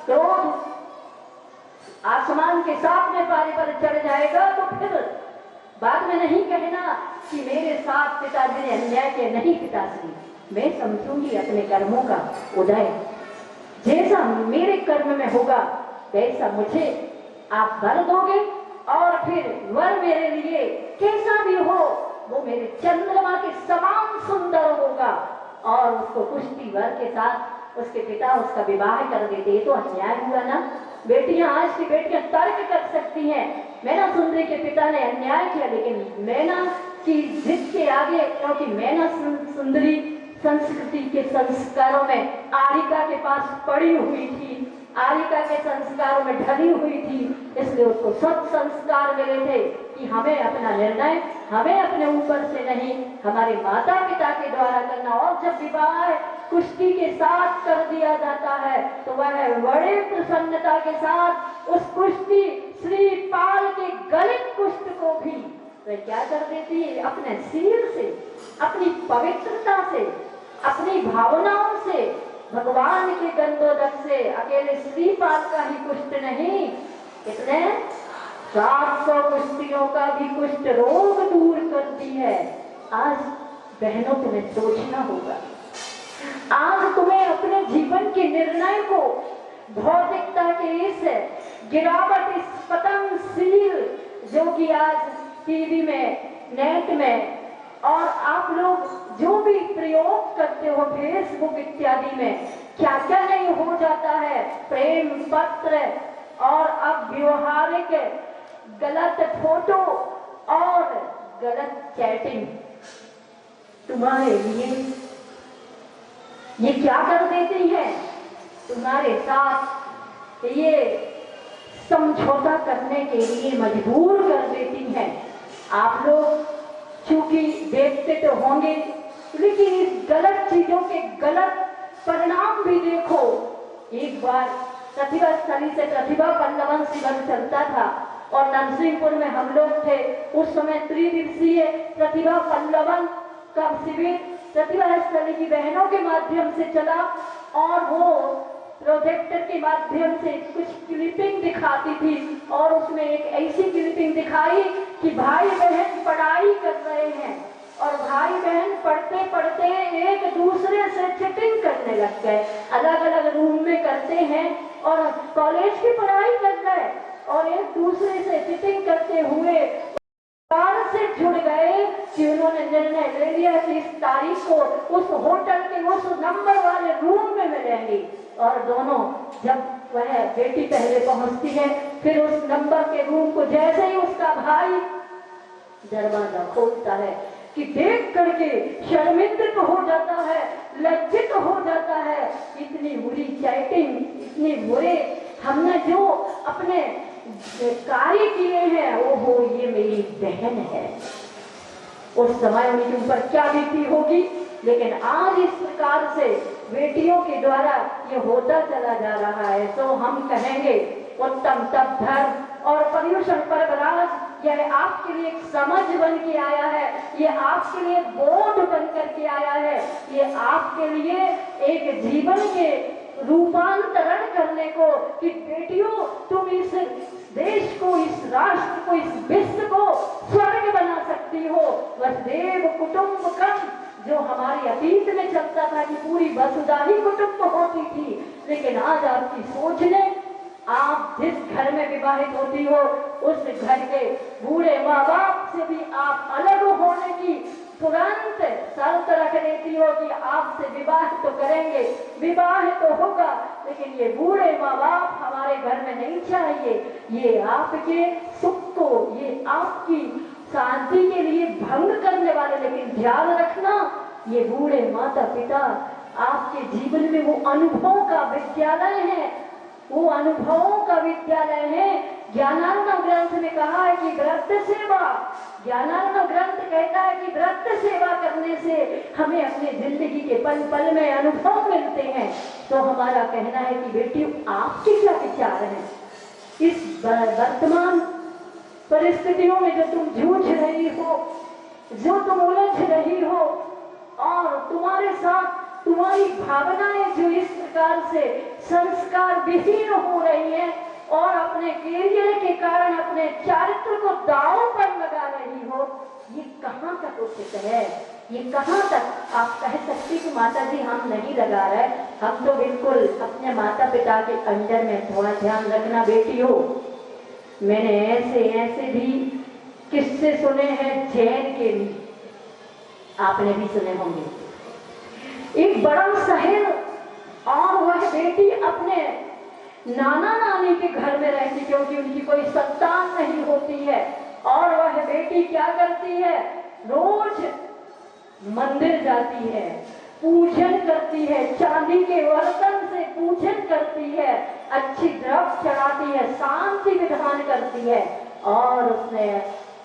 क्रोध आसमान के साथ में पारे पर चढ़ जाएगा, तो फिर बाद में नहीं कहना कि मेरे साथ पिताजी ने अन्याय किया। नहीं पिताश्री, मैं समझूंगी अपने कर्मों का उदय, जैसा मेरे कर्म में होगा वैसा मुझे आप वर दोगे, और फिर वर मेरे लिए कैसा भी हो वो मेरे चंद्रमा के समान सुंदर होगा। और उसको कुश्ती वर के साथ उसके पिता उसका विवाह कर देते। ये तो अन्याय हुआ ना। बेटियां, आज की बेटियां तर्क कर सकती हैं, मैना सुंदरी के पिता ने अन्याय किया, लेकिन मैना की जिद के आगे, क्योंकि मैना सुंदरी संस्कृति के संस्कारों में आरिका के पास पड़ी हुई थी, आरिका के संस्कारों में ढली हुई थी, इसलिए उसको सब संस्कार मिले थे कि हमें अपना निर्णय हमें अपने ऊपर से नहीं, हमारे माता पिता के द्वारा करना। और जब विवाह कुश्ती के साथ कर दिया जाता है तो वह बड़े प्रसन्नता के साथ उस कुश्ती श्रीपाल के गलित कुष्ठ को भी वह क्या कर देती है, अपने सिर से, अपनी पवित्रता से, अपनी भावनाओं से, भगवान के गंधोदक से, अकेले श्रीपाल का ही कुष्ठ नहीं, कितने 700 कुश्तियों का भी कुष्ठ रोग दूर करती है। आज बहनों तुम्हें सोचना होगा, आज तुम्हें अपने जीवन के निर्णय को भौतिकता के इस गिरावट, इस पतनशील जो कि आज टीवी में, नेट में और आप लोग जो भी प्रयोग करते हो फेसबुक इत्यादि में, क्या क्या नहीं हो जाता है, प्रेम पत्र और अब व्यवहारिक गलत फोटो और गलत चैटिंग तुम्हारे लिए ये क्या कर देती है, तुम्हारे साथ ये समझौता करने के लिए मजबूर कर देती है। आप लोग चूंकि देखते तो होंगे, लेकिन इस गलत चीजों के गलत परिणाम भी देखो। एक बार प्रतिभा स्थली से प्रतिभा पल्लवन शिविर चलता था और नरसिंहपुर में हम लोग थे। उस समय त्रिदिवसीय प्रतिभा पल्लवन का शिविर प्रतिभा स्थली की बहनों के माध्यम से चला और वो प्रोजेक्टर के माध्यम से कुछ क्लिपिंग दिखाती थी और उसमें एक ऐसी क्लिपिंग दिखाई कि भाई बहन पढ़ाई कर रहे हैं और भाई बहन पढ़ते पढ़ते एक दूसरे से चीटिंग करने लग गए। अलग अलग रूम में करते हैं और कॉलेज की पढ़ाई कर रहे और एक दूसरे से चीटिंग करते हुए से जुड़ गए कि उन्होंने निर्णय ले लिया कि इस तारीख को उस होटल के उस नंबर वाले रूम में मिलेंगे। और दोनों, जब वह बेटी पहले पहुंचती है, फिर उस नंबर के रूम को जैसे ही उसका भाई दरवाजा खोलता है कि देख करके शर्मिंद हो जाता है, लज्जित हो जाता है। इतनी बुरी चैटिंग, इतने बुरे हमने जो अपने कार्य किए हैं, ओहो ये मेरी बहन है। उस समय उनके ऊपर क्या बीती होगी, लेकिन आज इस प्रकार से बेटियों के द्वारा ये होता चला जा रहा है। तो हम कहेंगे उत्तम तप धर्म और पर्यूषण परवराज यह आपके लिए एक समझ बन के आया है, ये आपके लिए बोध बन करके आया है, ये आपके लिए एक जीवन के रूपांतरण करने को कि बेटियों तुम इस देश को, इस राष्ट्र को, इस विश्व को स्वर्ग बना सकती हो। वसुदेव कुटुंबकम जो हमारे अतीत में चलता था कि पूरी वसुधा ही कुटुंब होती थी, लेकिन आज आपकी सोच ने, आप जिस घर में विवाहित होती हो उस घर के बूढ़े माँ बाप से भी आप अलग होने की तुरंत शर्त रख देती हो कि आपसे विवाह तो करेंगे, विवाह तो होगा, लेकिन ये बूढ़े माँ बाप हमारे घर में नहीं चाहिए। ये आपके सुख को, ये आपकी शांति के लिए भंग करने वाले। लेकिन ध्यान रखना, ये बूढ़े माता पिता आपके जीवन में वो अनुभवों का विद्यालय है, वो अनुभवों का विद्यालय है। ज्ञानार्णव ग्रंथ में कहा है कि व्रत सेवा, ज्ञानार्णव ग्रंथ कहता है कि व्रत सेवा करने से हमें अपने जिंदगी के पल पल में अनुभव मिलते हैं। तो हमारा कहना है कि बेटी आपके क्या विचार हैं इस वर्तमान परिस्थितियों में जो तुम जूझ रही हो, जो तुम उलझ रही हो और तुम्हारे साथ तुम्हारी भावनाएं जो इस प्रकार से संस्कार विहीन हो रही है और अपने कैरियर के कारण अपने चारित्र को दांव पर लगा रही हो, ये कहाँ तक उचित है? ये कहाँ तक आप कह सकती कि माता जी हम नहीं लगा रहे, हम तो बिल्कुल अपने माता पिता के अंडर में। थोड़ा ध्यान रखना बेटियों, मैंने ऐसे ऐसे भी किस्से सुने हैं जैन के भी, आपने भी सुने होंगे। एक बड़ा शहर और वह बेटी अपने नाना नानी के घर में रहती, क्योंकि उनकी कोई संतान नहीं होती है। और वह बेटी क्या करती है? रोज मंदिर जाती है, पूजन करती है, चांदी के बर्तन से पूजन करती है, अच्छी द्रव्य चढ़ाती है, शांति विधान करती है। और उसने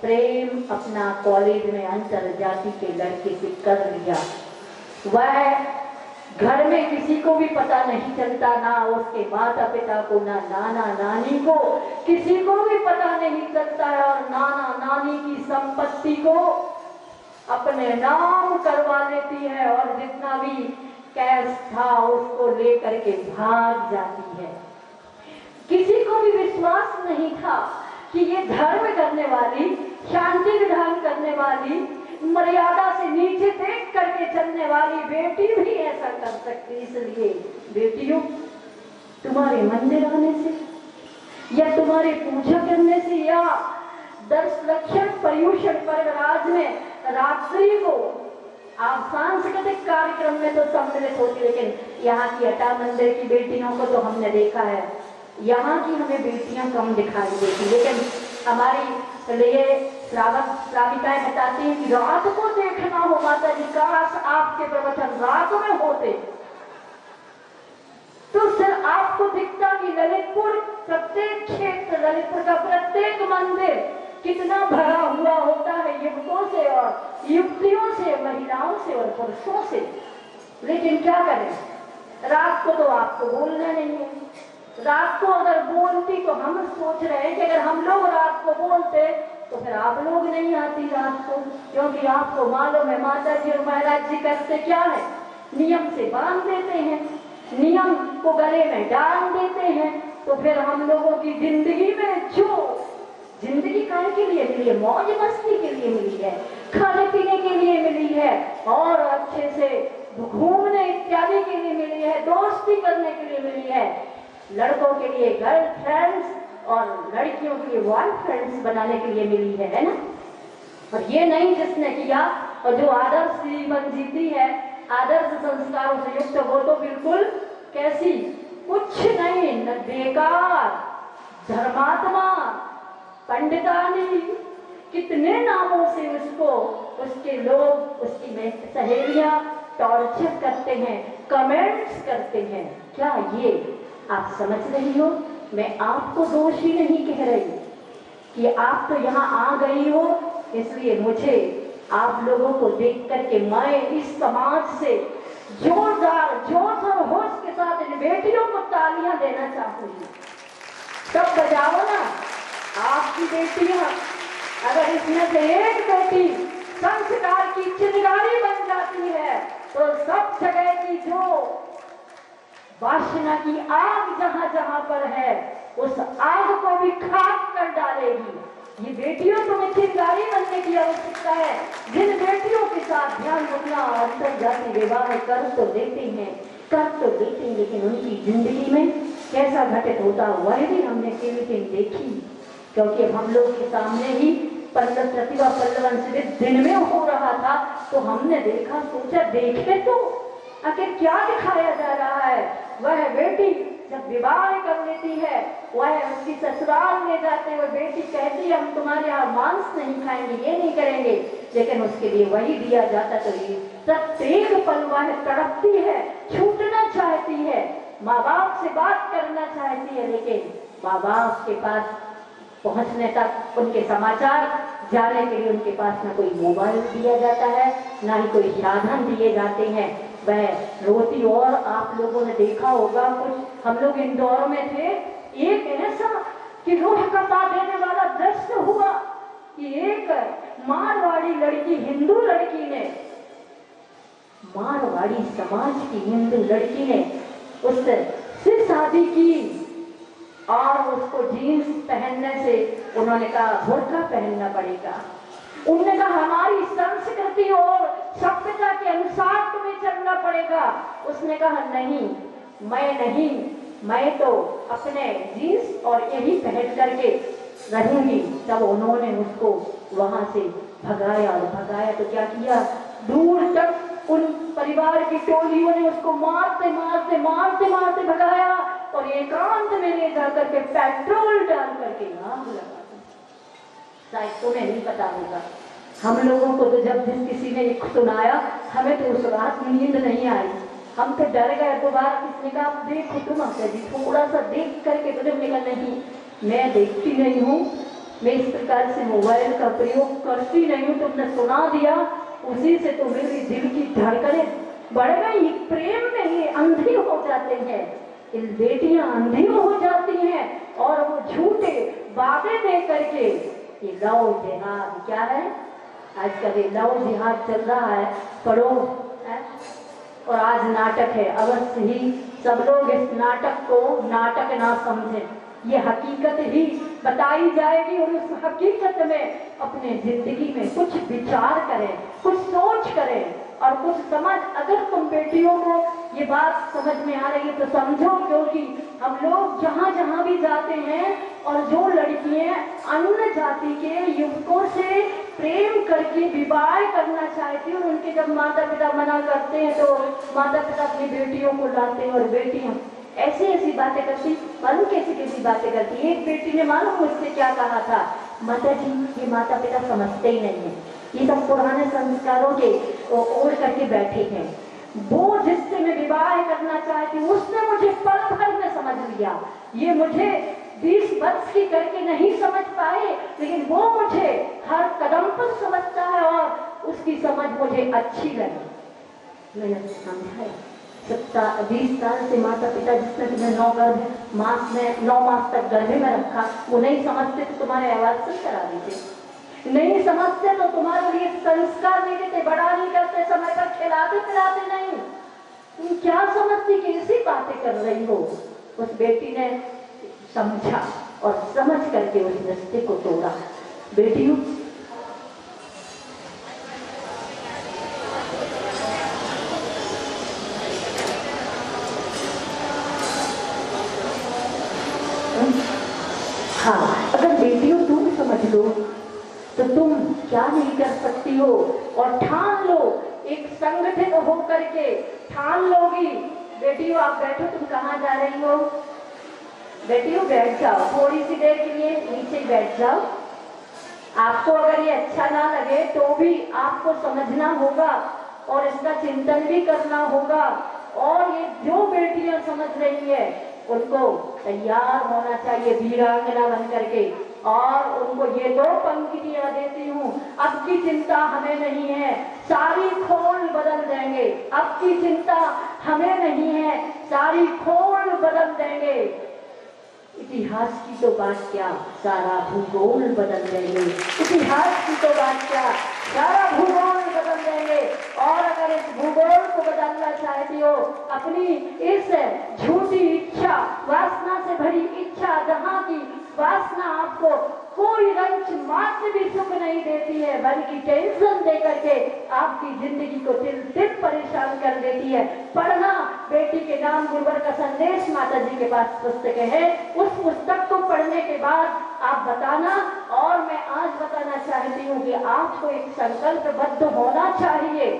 प्रेम अपना कॉलेज में अंतर जाति के लड़के से कर लिया। वह घर में किसी को भी पता नहीं चलता, ना उसके माता पिता को, ना नाना नानी को, किसी को भी पता नहीं चलता है। और नाना नानी की संपत्ति को अपने नाम करवा लेती है और जितना भी कैश था उसको लेकर के भाग जाती है। किसी को भी विश्वास नहीं था कि ये धर्म करने वाली, शांति विधान करने वाली, मर्यादा से नीचे देख करके चलने वाली बेटी भी ऐसा कर सकती। इसलिए बेटियों, तुम्हारे मंदिर आने से या तुम्हारे पूजा करने से या 10 लक्षण पर्युषण पर्वराज में रात्रि को आप सांस्कृतिक कार्यक्रम में तो सम्मिलित होती, लेकिन यहाँ की अटा मंदिर की बेटियों को तो हमने देखा है, यहाँ की हमें बेटियां कम दिखाई देती। लेकिन हमारी लिए श्राविकाएं बताती हैं कि रात को देखना हो माता जी, काश आपके प्रवचन रात में होते तो फिर आपको दिखता कि ललितपुर, प्रत्येक क्षेत्र, ललितपुर का प्रत्येक मंदिर कितना भरा हुआ होता है युवकों से और युवतियों से, महिलाओं से और पुरुषों से। लेकिन क्या करें, रात को तो आपको बोलना नहीं है। रात को अगर बोलती तो हम सोच रहे हैं कि अगर हम लोग रात को बोलते तो फिर आप लोग नहीं आती रात को, क्योंकि आपको मालूम है माता जी और महाराज जी करते क्या है, नियम से बांध देते हैं, नियम को गले में डाल देते हैं। तो फिर हम लोगों की जिंदगी में जो जिंदगी खाने के लिए मिली है, मौज मस्ती के लिए मिली है, खाने पीने के लिए मिली है और अच्छे से घूमने इत्यादि के लिए मिली है, दोस्ती करने के लिए मिली है, लड़कों के लिए गर्लफ्रेंड्स और लड़कियों के लिए बॉयफ्रेंड्स बनाने के लिए मिली है ना। और ये नहीं जिसने किया और जो आदर्श जीवन जीती है, आदर्श संस्कारों से युक्त, वो तो बिल्कुल कैसी, कुछ नहीं, न बेकार, धर्मात्मा, पंडितानी, कितने नामों से उसको उसके लोग, उसकी सहेलियां टॉर्चर करते हैं, कमेंट्स करते हैं। क्या ये आप समझ रही हो? मैं आपको दोष ही नहीं कह रही कि आप तो यहाँ आ गई हो, इसलिए मुझे आप लोगों को देख करके मैं इस समाज से जोरदार जोश और होश के साथ इन बेटियों को तालियां देना चाहूंगी। सब बजाओ ना आपकी बेटियां। अगर इसमें से एक बेटी संस्कार की चिंगारी बन जाती है तो सब जगह की जो वासना की आग जहां जहां पर है उस आग को भी खाक कर डालेगी। ये बेटियों तुम्हें चिंगारी बनने की आवश्यकता है। जिन बेटियों के साथ ध्यान रखना अंतर्जातीय विवाह कर तो देते हैं, लेकिन उनकी जिंदगी में कैसा घटित होता वह भी हमने केवल देखी, क्योंकि हम लोग के सामने ही पंडित प्रतिभा पल्लवन दिन में हो रहा था तो हमने देखा, सोचा देखे तो आखिर क्या दिखाया जा रहा है। वह बेटी जब विवाह कर लेती है, वह उसकी ससुराल ले जाते हुए बेटी कहती है हम तुम्हारे यहाँ मांस नहीं खाएंगे, ये नहीं करेंगे, लेकिन उसके लिए वही दिया जाता। तो ये प्रत्येक पल वह तड़पती है, छूटना चाहती है, माँ बाप से बात करना चाहती है, लेकिन माँ बाप के पास पहुंचने तक, उनके समाचार जाने के लिए उनके पास न कोई मोबाइल दिया जाता है, ना ही कोई साधन दिए जाते हैं। वह रोती, और आप लोगों ने देखा होगा, कुछ हम लोग इंदौर में थे, एक ऐसा कि रूह कंपा देने वाला दृश्य हुआ कि एक मारवाड़ी लड़की, हिंदू लड़की ने मारवाड़ी समाज की हिंदू लड़की ने उससे शादी की और उसको जीन्स पहनने से उन्होंने कहा बुर्का पहनना पड़ेगा। उन्होंने कहा हमारी संस्कृति और सभ्यता के अनुसार तुम्हें चलना पड़ेगा। उसने कहा नहीं, मैं तो अपने जीन्स और यही पहन करके रहूंगी। तब उन्होंने उसको वहां से भगाया और भगाया तो क्या किया, दूर तक उन परिवार की टोलियों ने उसको मारते मारते मारते मारते भगाया और एकांत में ले जाकर के पेट्रोल डाल करके आग लगा दी। शायद तुम्हें नहीं पता होगा, हम लोगों को तो जब जिस किसी ने एक सुनाया हमें तो उस रात नींद नहीं आई, हम तो डर गए। दोबारा किसने कहा देखो तुम अंकल जी थोड़ा सा देख करके, तो तुमने कहा नहीं मैं देखती नहीं हूँ, मैं इस प्रकार से मोबाइल का प्रयोग करती नहीं हूँ, तुमने सुना दिया उसी से तो मेरी दिल की धड़कनें बढ़ गई। प्रेम में ही अंधी हो जाते हैं, इन बेटियां अंधी हो जाती हैं और वो झूठे वादे दे करके। ये लव जिहाद क्या है, आजकल ये लव जिहाद चल रहा है, पढ़ो है? और आज नाटक है, अवश्य ही सब लोग इस नाटक को नाटक ना समझें, ये हकीकत ही बताई जाएगी और उस हकीकत में अपने जिंदगी में कुछ विचार करें, कुछ सोच करें और कुछ समझ। अगर तुम बेटियों को ये बात समझ में आ रही है तो समझो, क्योंकि हम लोग जहाँ जहाँ भी जाते हैं और जो लड़कियां अन्य जाति के युवकों से प्रेम करके विवाह करना चाहती हैं और उनके जब माता पिता मना करते हैं तो माता पिता अपनी बेटियों को लाते हैं और बेटियां ऐसी ऐसी बातें करती, मालूम कैसी कैसी बातें करती। एक बेटी ने मालूम मुझसे क्या कहा था, माता जी ये माता पिता समझते ही नहीं है, ये सब पुराने संस्कारों के ओढ़ करके बैठे हैं। वो जिससे मैं विवाह करना चाहती हूँ उसने मुझे पल भर में समझ लिया, ये मुझे 20 वर्ष की करके नहीं समझ पाए, लेकिन वो मुझे हर कदम पर समझता है और उसकी समझ मुझे अच्छी लगी। मैंने समझाया 20 साल से माता पिता जिसने तुम्हें 9 मास तक गर्भे में रखा, वो नहीं समझते तो तुम्हारे आवाज सुन करा देते, नहीं समझते तो तुम्हारे लिए संस्कार नहीं देते, बड़ा नहीं करते, समय पर खिलाते पिलाते नहीं। तुम क्या समझती, कैसी बातें कर रही हो। उस बेटी ने समझा और समझ करके उस रिश्ते को तोड़ा। बेटियों हाँ, अगर बेटियों तुम समझ लो तो तुम क्या नहीं कर सकती हो और ठान लो, एक संगठित हो करके ठान लोगी। बेटियों आप बैठो, तुम कहाँ जा रही हो, बेटियों बैठ जाओ, थोड़ी सी देर के लिए नीचे बैठ जाओ। आपको अगर ये अच्छा ना लगे तो भी आपको समझना होगा और इसका चिंतन भी करना होगा। और ये जो बेटियां समझ रही है उनको तैयार होना चाहिए वीरांगना बन करके, और उनको ये 2 पंक्तियां देती हूँ, अब की चिंता हमें नहीं है, सारी खोल बदल देंगे। अब की चिंता हमें नहीं है, सारी खोल बदल देंगे। इतिहास की तो बात क्या, सारा भूगोल बदल देंगे। इतिहास की तो बात क्या, सारा भूगोल बदल देंगे। और अगर इस भूगोल को बदलना चाहती हो, अपनी इस झूठी इच्छा, वासना से भरी इच्छा, जहाँ की वासना आपको कोई रंच मात्र भी सुख नहीं देती है, बल्कि टेंशन दे करके आपकी जिंदगी को दिल परेशान कर देती है। पढ़ना बेटी के नाम गुरुवर का संदेश माता जी के पास पुस्तक है, उस पुस्तक को पढ़ने के बाद आप बताना। और मैं आज बताना चाहती हूँ कि आपको एक संकल्पबद्ध होना चाहिए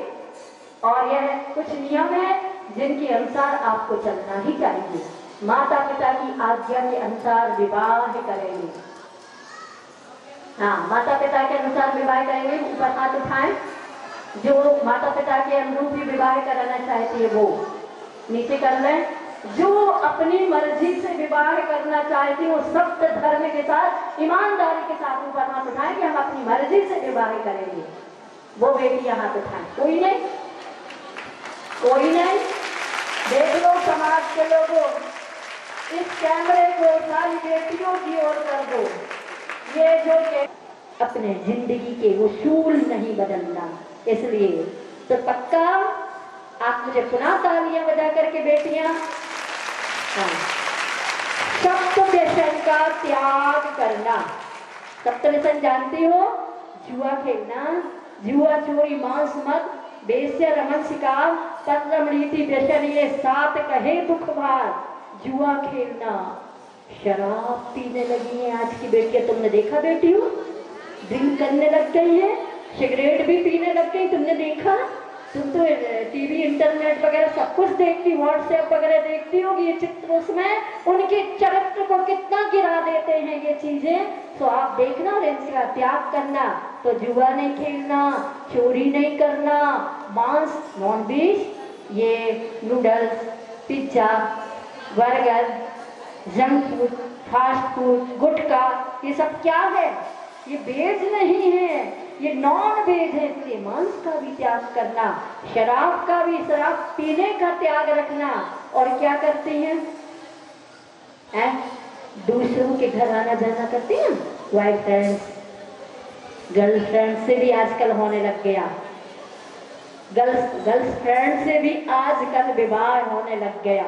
और यह कुछ नियम है जिनके अनुसार आपको चलना ही चाहिए। माता पिता की आज्ञा के अनुसार विवाह करेंगे, हाँ माता पिता के अनुसार विवाह करेंगे। ऊपर हाथ उठाएं, जो माता पिता के अनुरूप ही विवाह कराना चाहती है वो नीचे कर लें। जो अपनी मर्जी से विवाह करना चाहती हो सप्त धर्म के साथ, ईमानदारी के साथ ऊपर हाथ उठाएं कि हम अपनी मर्जी से विवाह करेंगे, वो बेटियां हाथ उठाएं। कोई नहीं, कोई नहीं। देख लो समाज के लोगों, इस कैमरे को सारी बेटियों की ओर कर दो। ये जो अपने जिंदगी के उसूल नहीं बदलना, इसलिए तो पक्का आप मुझे पुनः तालियां बजा करके बेटियां। हाँ, सप्त व्यसन का त्याग करना। सप्त व्यसन जानती हो? जुआ खेलना, जुआ, चोरी, मांस, मद, वेश्या, रमन, शिकार, परमणीति, व्यसन, ये 7 कहे दुख भार। जुआ खेलना, शराब पीने लगी है आज की बेटियां। तुमने देखा बेटियों? ड्रिंक करने लग गई है, सिगरेट भी पीने लग गई। तुमने देखा? तुम तो टीवी, इंटरनेट वगैरह सब कुछ देखती, व्हाट्सएप वगैरह देखती होगी। ये चित्र, उसमें उनके चरित्र को कितना गिरा देते हैं ये चीजें। तो आप देखना और इनका त्याग करना। तो जुआ नहीं खेलना, चोरी नहीं करना, मांस, नॉनवेज, ये noodles, pizza, burger, junk food, fast food, gutkha, ये सब क्या है? ये वेज नहीं है, ये नॉन वेज है। इसलिए मांस का भी त्याग करना, शराब का भी, शराब पीने का त्याग रखना। और क्या करते हैं? दूसरों के घर आना जाना करते हैं, वाइफ फ्रेंड्स, गर्लफ्रेंड से भी आजकल होने लग गया। गर्ल्स फ्रेंड से भी आजकल विवाह होने लग गया।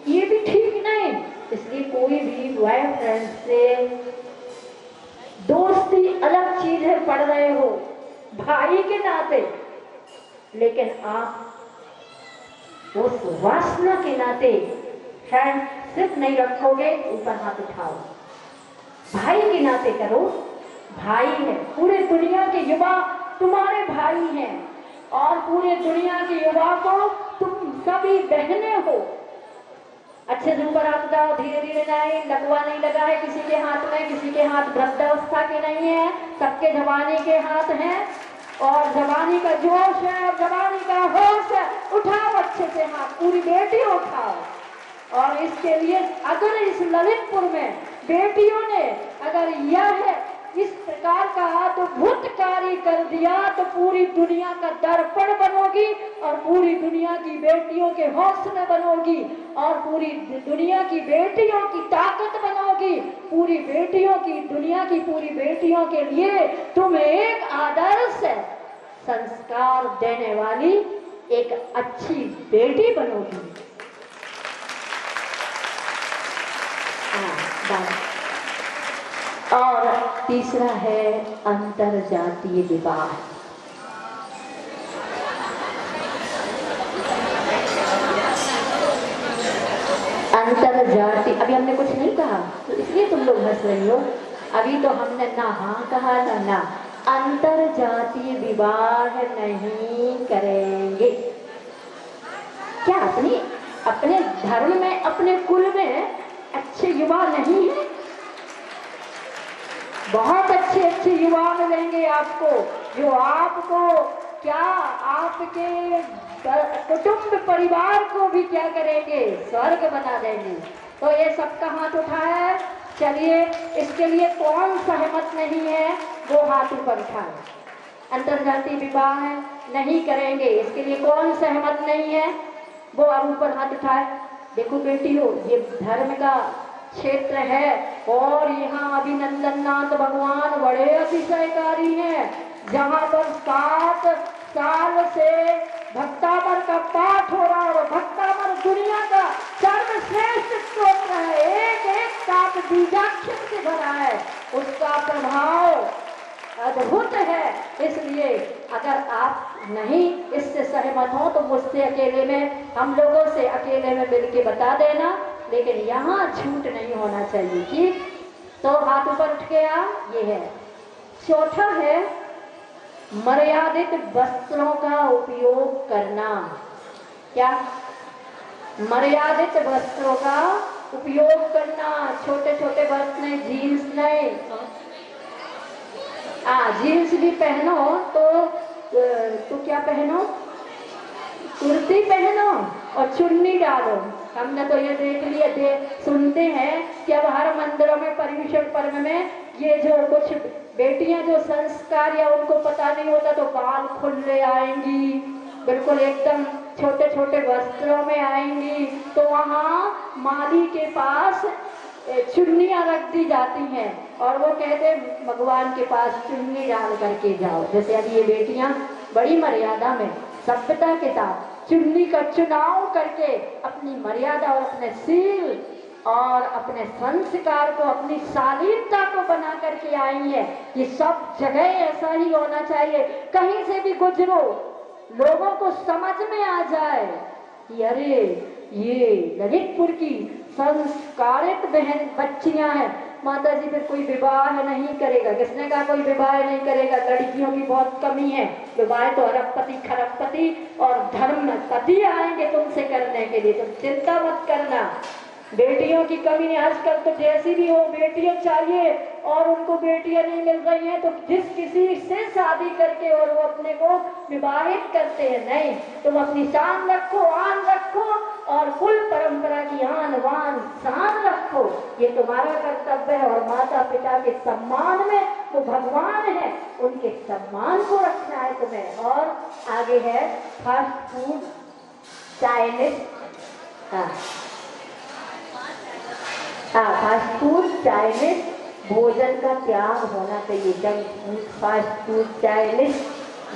ये भी ठीक नहीं। इसलिए कोई भी वाइफ फ्रेंड से दोस्ती अलग चीज है, पढ़ रहे हो भाई के नाते, लेकिन आप उस वासना के नाते फ्रेंडशिप नहीं रखोगे। ऊपर हाथ उठाओ। भाई के नाते करो। भाई है, पूरे दुनिया के युवा तुम्हारे भाई हैं, और पूरे दुनिया के युवा को तुम सभी बहनें हो। अच्छे से ऊपर हाथ उठाओ, धीरे धीरे जाए। लकवा नहीं लगा है किसी के हाथ में, किसी के हाथ वृद्धावस्था के नहीं है, सबके जवानी के हाथ हैं, और जवानी का जोश है और जवानी का होश है। उठाओ अच्छे से हाथ, पूरी बेटी उठाओ। और इसके लिए अगर इस ललितपुर में बेटियों ने अगर यह इस प्रकार का अद्भुत कार्य कर दिया, तो पूरी दुनिया का दर्पण बनोगी, और पूरी दुनिया की बेटियों के हौसले बनोगी, और पूरी दुनिया की बेटियों की ताकत बनोगी। पूरी बेटियों की, दुनिया की पूरी बेटियों के लिए तुम एक आदर्श संस्कार देने वाली एक अच्छी बेटी बनोगी। और तीसरा है अंतरजातीय विवाह। अंतरजातीय, अभी हमने कुछ नहीं कहा तो इसलिए तुम लोग हंस रही हो। अभी तो हमने ना हाँ कहा ना। अंतरजातीय विवाह नहीं करेंगे। क्या अपने धर्म में, अपने कुल में अच्छे युवा नहीं है? बहुत अच्छे युवा मिलेंगे आपको, जो आपको क्या, आपके कुटुंब परिवार को भी क्या करेंगे? स्वर्ग बना देंगे। तो ये सबका हाथ उठाए। चलिए, इसके लिए कौन सहमत नहीं है वो हाथ ऊपर उठाए। अंतरजातीय विवाह नहीं करेंगे, इसके लिए कौन सहमत नहीं है वो अब ऊपर हाथ उठाए। देखो बेटी हो, ये धर्म का क्षेत्र है, और यहाँ अभिनंदन नाथ भगवान बड़े अतिशयकारी हैं, जहाँ पर 7 साल से भक्तामर का पाठ हो रहा है। और भक्तामर दुनिया का सर्वश्रेष्ठ स्तोत्र है, एक साथ बीजाक्षर से भरा है, उसका प्रभाव अद्भुत है। इसलिए अगर आप नहीं इससे सहमत हो तो मुझसे अकेले में, हम लोगों से अकेले में मिलके बता देना, लेकिन यहाँ झूठ नहीं होना चाहिए। ठीक? तो हाथ ऊपर उठ के आ। ये है। चौथा है मर्यादित वस्त्रों का उपयोग करना। क्या? मर्यादित वस्त्रों का उपयोग करना। छोटे छोटे वस्त्र नहीं, जीन्स नहीं। जीन्स भी पहनो तो क्या पहनो? कुर्ती पहनो और चुन्नी डालो। हमने तो ये देख लिया, सुनते हैं कि अब हर मंदिरों में पर्यूषण पर्व में ये जो कुछ बेटियां जो संस्कार या उनको पता नहीं होता तो बाल खुले आएंगी, बिल्कुल एकदम छोटे छोटे वस्त्रों में आएंगी। तो वहाँ माली के पास चुन्नियाँ रख दी जाती हैं, और वो कहते भगवान के पास चुन्नी डाल करके जाओ। जैसे अभी ये बेटियां बड़ी मर्यादा में सभ्यता के साथ चुन्नी का चुनाव करके अपनी मर्यादा और अपने सील और अपने संस्कार को, अपनी शालीनता को बना करके आई है। ये सब जगह ऐसा ही होना चाहिए। कहीं से भी गुजरो, लोगों को समझ में आ जाए कि अरे ये ललितपुर की संस्कारित बहन बच्चियां हैं। माता जी फिर कोई विवाह नहीं करेगा। किसने कहा कोई विवाह नहीं करेगा? लड़कियों की बहुत कमी है। विवाह तो अरबपति खरबपति और धर्मपति आएंगे तुमसे करने के लिए, तुम चिंता मत करना। बेटियों की कमी नहीं। आजकल तो जैसी भी हो बेटियां चाहिए और उनको बेटियां नहीं मिल रही हैं तो जिस किसी से शादी करके और वो अपने को विवाहित करते हैं। नहीं, तुम अपनी शान रखो, आन रखो और कुल परंपरा की आन वान शान रखो। ये तुम्हारा कर्तव्य है। और माता पिता के सम्मान में वो भगवान है, उनके सम्मान को रखना है तुम्हें। और आगे है fast food, Chinese, fast food, Chinese भोजन का त्याग होना चाहिए। Junk food, fast food, Chinese